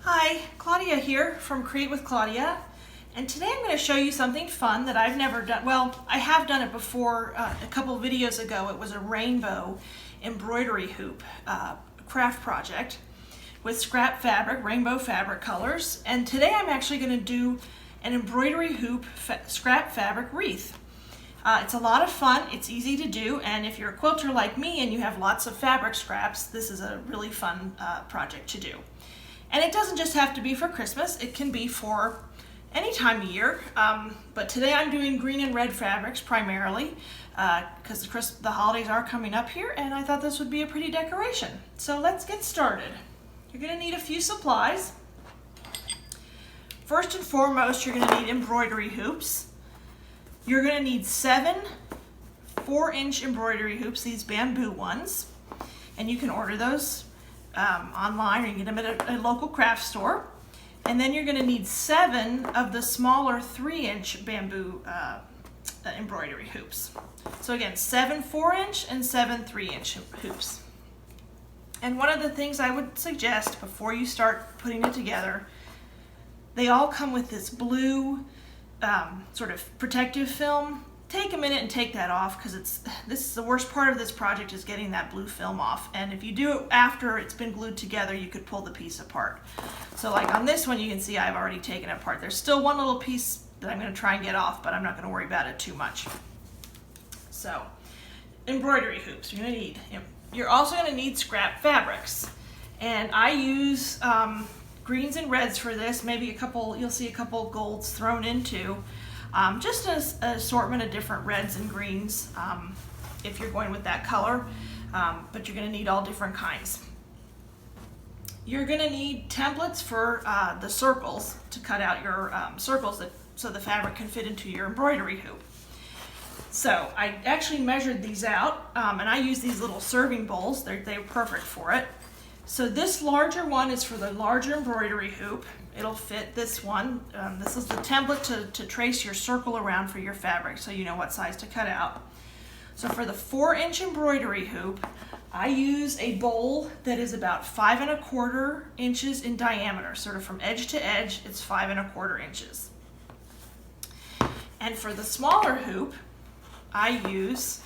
Hi, Claudia here from Create with Claudia, and today I'm going to show you something fun that I've never done. Well, I have done it before a couple videos ago. It was a rainbow embroidery hoop craft project with scrap fabric, rainbow fabric colors, and today I'm actually going to do an embroidery hoop scrap fabric wreath. It's a lot of fun, it's easy to do, and if you're a quilter like me and you have lots of fabric scraps, this is a really fun project to do. And it doesn't just have to be for Christmas, it can be for any time of year. But today I'm doing green and red fabrics primarily because the holidays are coming up here, and I thought this would be a pretty decoration. So let's get started. You're going to need a few supplies. First and foremost, you're going to need embroidery hoops. You're going to need 7 4-inch embroidery hoops, these bamboo ones, and you can order those online, or you can get them at a local craft store. And then you're going to need 7 of the smaller 3-inch bamboo embroidery hoops. So again, 7 4-inch and 7 3-inch hoops. And one of the things I would suggest before you start putting it together, they all come with this blue sort of protective film. Take a minute and take that off, because this is the worst part of this project, is getting that blue film off. And if you do it after it's been glued together, you could pull the piece apart. So like on this one, you can see I've already taken it apart. There's still one little piece that I'm going to try and get off, but I'm not going to worry about it too much. So embroidery hoops you're going to need. You're also going to need scrap fabrics, and I use greens and reds for this. Maybe a couple, you'll see a couple golds thrown into. Just an assortment of different reds and greens if you're going with that color, but you're going to need all different kinds. You're going to need templates for the circles to cut out your circles so the fabric can fit into your embroidery hoop. So I actually measured these out, and I use these little serving bowls. They're perfect for it. So this larger one is for the larger embroidery hoop. It'll fit this one. This is the template to trace your circle around for your fabric, so you know what size to cut out. So for the 4-inch embroidery hoop, I use a bowl that is about 5 1/4 inches in diameter. Sort of from edge to edge, it's 5 1/4 inches. And for the smaller hoop, I use,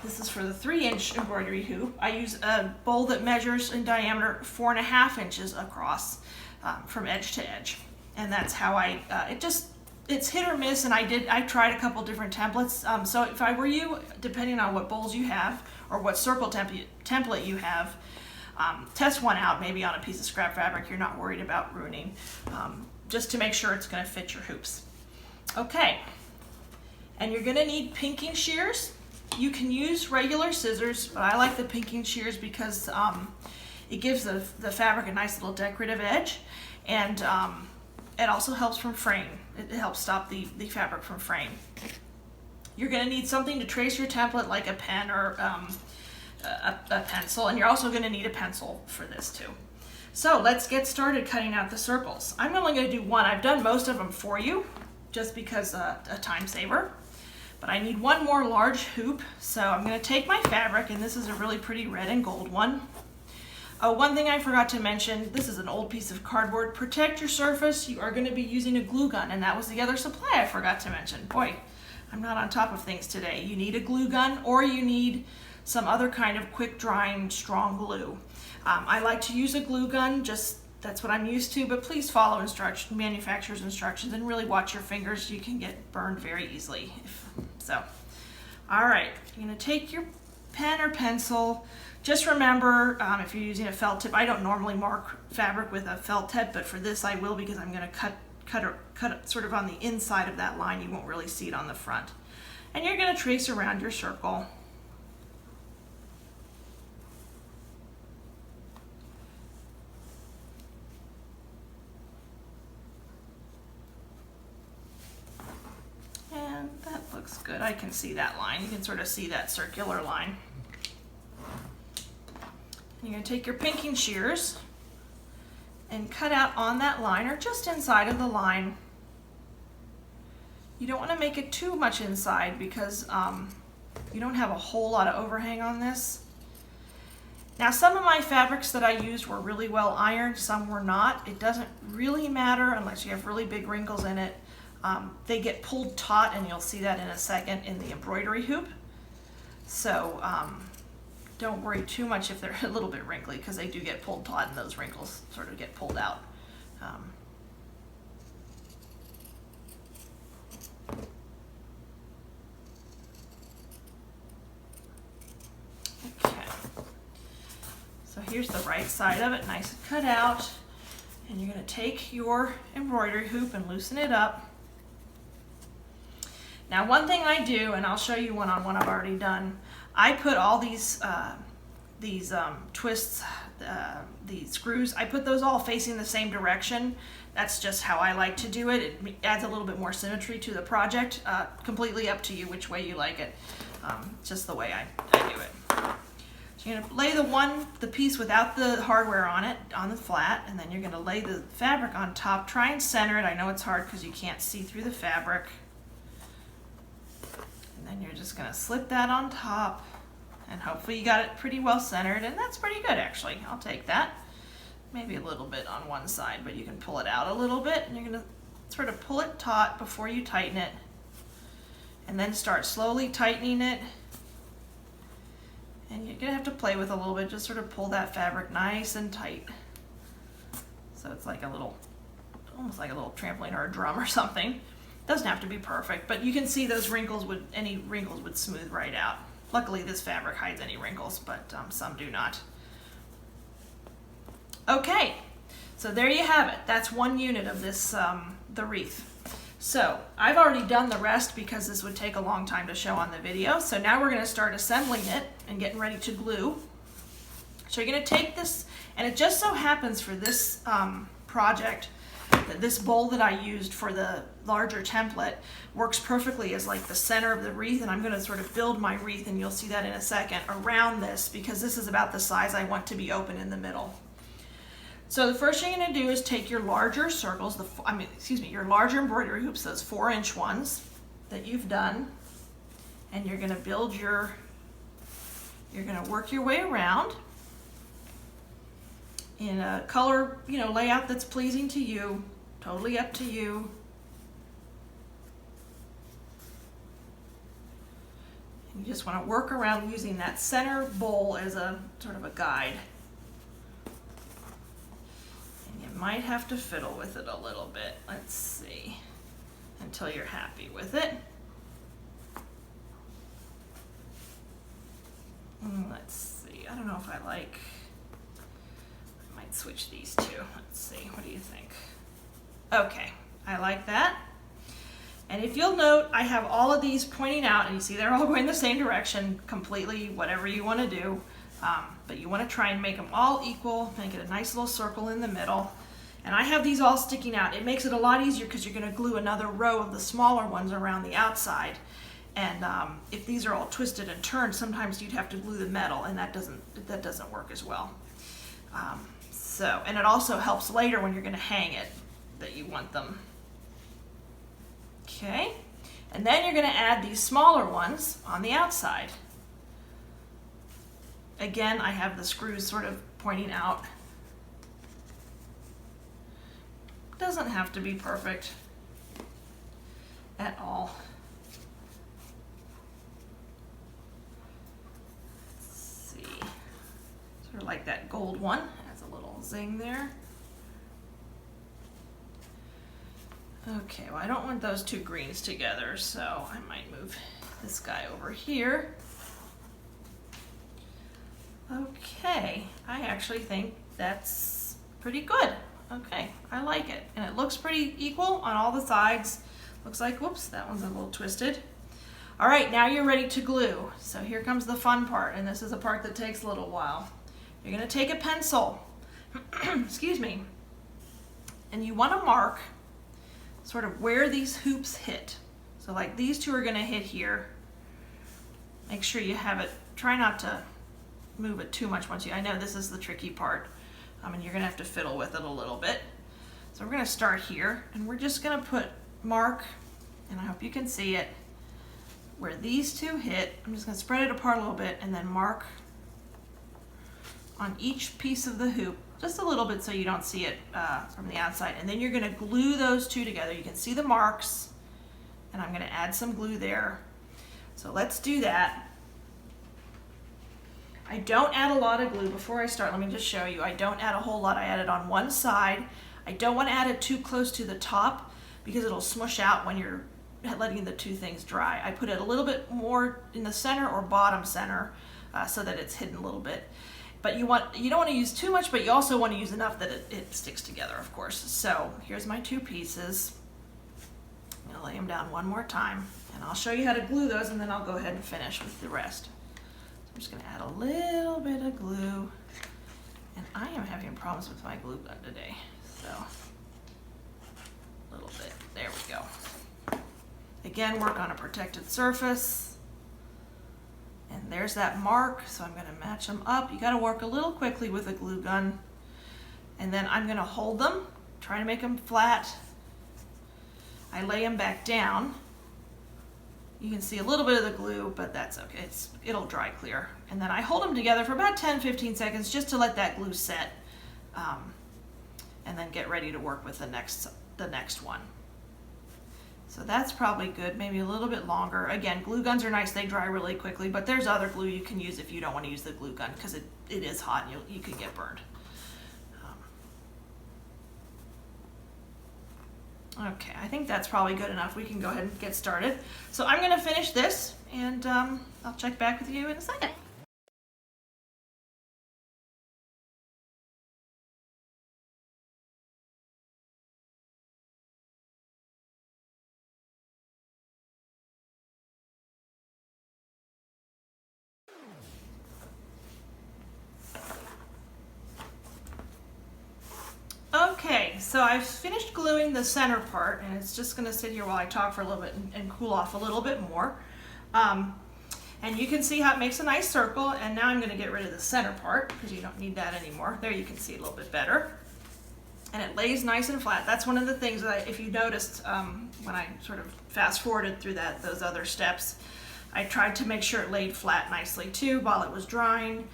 this is for the 3-inch embroidery hoop, I use a bowl that measures in diameter 4 1/2 inches across. From edge to edge, and that's how it's hit or miss, and I tried a couple different templates. So if I were you, depending on what bowls you have or what circle template you have, test one out maybe on a piece of scrap fabric you're not worried about ruining, just to make sure it's going to fit your hoops. Okay, and you're going to need pinking shears. You can use regular scissors, but I like the pinking shears because it gives the fabric a nice little decorative edge, and it also helps from fraying. It helps stop the fabric from fraying. You're going to need something to trace your template, like a pen or a pencil, and you're also going to need a pencil for this too. So let's get started cutting out the circles. I'm only going to do one. I've done most of them for you, just because a time saver. But I need one more large hoop, so I'm going to take my fabric, and this is a really pretty red and gold one. One thing I forgot to mention, this is an old piece of cardboard. Protect your surface. You are going to be using a glue gun, and that was the other supply I forgot to mention. Boy, I'm not on top of things today. You need a glue gun, or you need some other kind of quick drying strong glue. I like to use a glue gun, just that's what I'm used to, but please follow manufacturer's instructions and really watch your fingers. You can get burned very easily. All right, you're going to take your pen or pencil. Just remember, if you're using a felt tip, I don't normally mark fabric with a felt tip, but for this I will, because I'm going to cut it sort of on the inside of that line. You won't really see it on the front. And you're going to trace around your circle. And that looks good. I can see that line. You can sort of see that circular line. You're going to take your pinking shears and cut out on that line, or just inside of the line. You don't want to make it too much inside, because you don't have a whole lot of overhang on this. Now some of my fabrics that I used were really well ironed, some were not. It doesn't really matter unless you have really big wrinkles in it. They get pulled taut, and you'll see that in a second in the embroidery hoop. So don't worry too much if they're a little bit wrinkly, because they do get pulled taut and those wrinkles sort of get pulled out. Okay, so here's the right side of it, nice and cut out. And you're going to take your embroidery hoop and loosen it up. Now one thing I do, and I'll show you one on one I've already done, I put all these twists, these screws, I put those all facing the same direction. That's just how I like to do it. It adds a little bit more symmetry to the project. Completely up to you which way you like it. Just the way I do it. So you're going to lay the piece without the hardware on it, on the flat, and then you're going to lay the fabric on top. Try and center it. I know it's hard because you can't see through the fabric. And then you're just going to slip that on top, and hopefully you got it pretty well centered, and that's pretty good actually. I'll take that. Maybe a little bit on one side, but you can pull it out a little bit, and you're going to sort of pull it taut before you tighten it, and then start slowly tightening it. And you're going to have to play with a little bit, just sort of pull that fabric nice and tight. So it's like a little, almost like a little trampoline or a drum or something. Doesn't have to be perfect, but you can see those wrinkles any wrinkles would smooth right out. Luckily this fabric hides any wrinkles, but some do not. Okay, so there you have it. That's one unit of this, the wreath. So I've already done the rest because this would take a long time to show on the video. So now we're going to start assembling it and getting ready to glue. So you're going to take this, and it just so happens for this project that this bowl that I used for the larger template works perfectly as like the center of the wreath, and I'm going to sort of build my wreath, and you'll see that in a second, around this, because this is about the size I want to be open in the middle. So the first thing you're going to do is take your larger circles, your larger embroidery hoops, those 4-inch ones that you've done, and you're going to build you're going to work your way around in a color, layout that's pleasing to you, totally up to you. You just want to work around using that center bowl as a sort of a guide. Might have to fiddle with it a little bit. Let's see, until you're happy with it. Let's see, I don't know if I might switch these two. Let's see, what do you think? Okay, I like that. And if you'll note, I have all of these pointing out, and you see they're all going the same direction, completely whatever you want to do. But you want to try and make them all equal, make it a nice little circle in the middle. And I have these all sticking out. It makes it a lot easier because you're going to glue another row of the smaller ones around the outside. And if these are all twisted and turned, sometimes you'd have to glue the metal, and that doesn't work as well. And it also helps later when you're going to hang it that you want them. Okay, and then you're going to add these smaller ones on the outside. Again, I have the screws sort of pointing out. Doesn't have to be perfect at all. Let's see, sort of like that gold one, has a little zing there. Okay, well I don't want those two greens together, so I might move this guy over here. Okay, I actually think that's pretty good. Okay, I like it. And it looks pretty equal on all the sides. Looks like, whoops, that one's a little twisted. All right, now you're ready to glue. So here comes the fun part, and this is a part that takes a little while. You're gonna take a pencil, excuse me, and you wanna mark sort of where these hoops hit. So like these two are gonna hit here. Make sure you have it, try not to move it too much I know this is the tricky part. And you're gonna have to fiddle with it a little bit. So we're gonna start here, and we're just gonna mark, and I hope you can see it, where these two hit. I'm just gonna spread it apart a little bit and then mark on each piece of the hoop, just a little bit so you don't see it from the outside. And then you're gonna glue those two together. You can see the marks, and I'm gonna add some glue there. So let's do that. I don't add a lot of glue before I start. Let me just show you. I don't add a whole lot. I add it on one side. I don't want to add it too close to the top because it'll smush out when you're letting the two things dry. I put it a little bit more in the center or bottom center so that it's hidden a little bit. But you don't want to use too much, but you also want to use enough that it sticks together, of course. So here's my two pieces. I'm going to lay them down one more time, and I'll show you how to glue those, and then I'll go ahead and finish with the rest. I'm just going to add a little bit of glue, and I am having problems with my glue gun today, so a little bit. There we go. Again, work on a protected surface, and there's that mark, so I'm going to match them up. You got to work a little quickly with a glue gun, and then I'm going to hold them, try to make them flat. I lay them back down. You can see a little bit of the glue, but that's okay. It'll dry clear. And then I hold them together for about 10-15 seconds just to let that glue set, and then get ready to work with the next one. So that's probably good, maybe a little bit longer. Again, glue guns are nice, they dry really quickly, but there's other glue you can use if you don't want to use the glue gun because it is hot and you could get burned. Okay, I think that's probably good enough. We can go ahead and get started. So I'm going to finish this, and I'll check back with you in a second. Okay, so I've finished gluing the center part, and it's just going to sit here while I talk for a little bit and cool off a little bit more. And you can see how it makes a nice circle, and now I'm going to get rid of the center part because you don't need that anymore. There you can see it a little bit better. And it lays nice and flat. That's one of the things that if you noticed when I sort of fast forwarded through those other steps, I tried to make sure it laid flat nicely too while it was drying.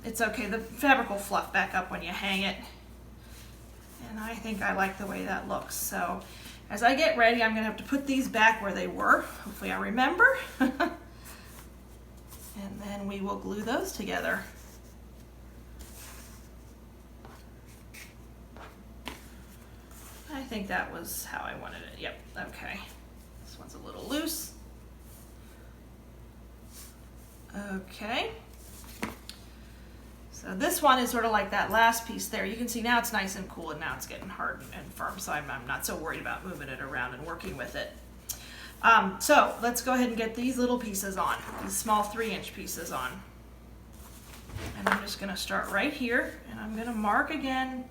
It's okay, the fabric will fluff back up when you hang it. And I think I like the way that looks. So as I get ready, I'm going to have to put these back where they were. Hopefully I remember. And then we will glue those together. I think that was how I wanted it. Yep, okay. This one's a little loose. Okay. So this one is sort of like that last piece there. You can see now it's nice and cool, and now it's getting hard and firm, so I'm not so worried about moving it around and working with it. So let's go ahead and get these little pieces on, these small 3-inch pieces on. And I'm just going to start right here, and I'm going to mark again.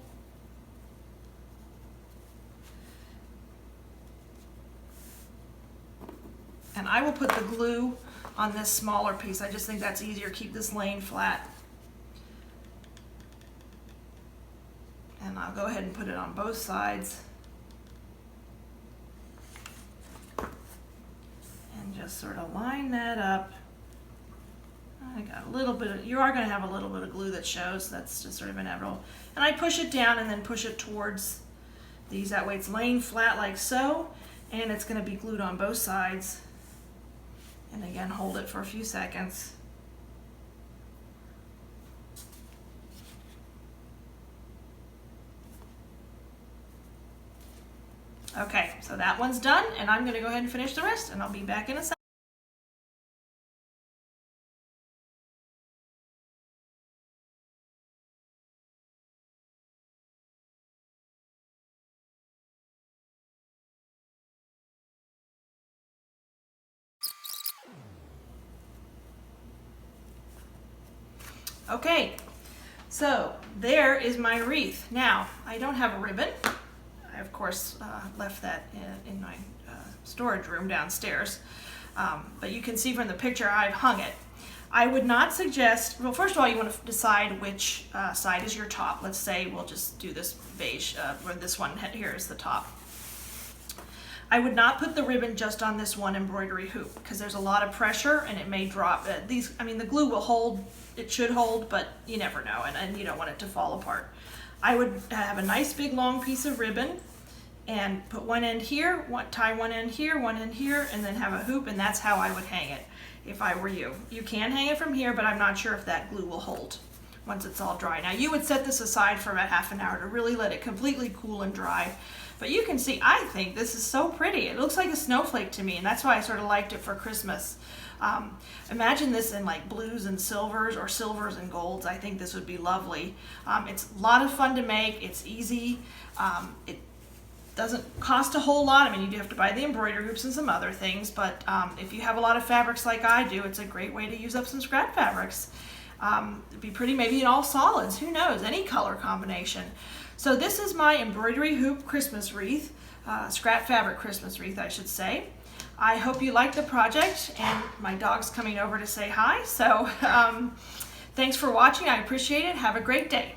And I will put the glue on this smaller piece. I just think that's easier, keep this laying flat. And I'll go ahead and put it on both sides. And just sort of line that up. I got a little bit of, you are going to have a little bit of glue that shows, that's just sort of inevitable. And I push it down and then push it towards these, that way it's laying flat like so, and it's going to be glued on both sides. And again, hold it for a few seconds. Okay, so that one's done, and I'm going to go ahead and finish the rest, and I'll be back in a second. Okay, so there is my wreath. Now, I don't have a ribbon. I, of course, left that in my storage room downstairs. But you can see from the picture I've hung it. I would not suggest, well, first of all, you want to decide which side is your top. Let's say we'll just do this beige, where this one here is the top. I would not put the ribbon just on this one embroidery hoop because there's a lot of pressure and it may drop. The glue will hold, it should hold, but you never know, and you don't want it to fall apart. I would have a nice big long piece of ribbon and put one end here, tie one end here, and then have a hoop, and that's how I would hang it if I were you. You can hang it from here, but I'm not sure if that glue will hold once it's all dry. Now you would set this aside for about half an hour to really let it completely cool and dry. But you can see, I think this is so pretty. It looks like a snowflake to me, and that's why I sort of liked it for Christmas. Imagine this in like blues and silvers or silvers and golds. I think this would be lovely. It's a lot of fun to make. It's easy. It doesn't cost a whole lot. I mean, you do have to buy the embroidery hoops and some other things, but if you have a lot of fabrics like I do, it's a great way to use up some scrap fabrics. It'd be pretty maybe in all solids, who knows, any color combination. So this is my embroidery hoop Christmas wreath, scrap fabric Christmas wreath, I should say. I hope you like the project, and my dog's coming over to say hi. So thanks for watching. I appreciate it. Have a great day.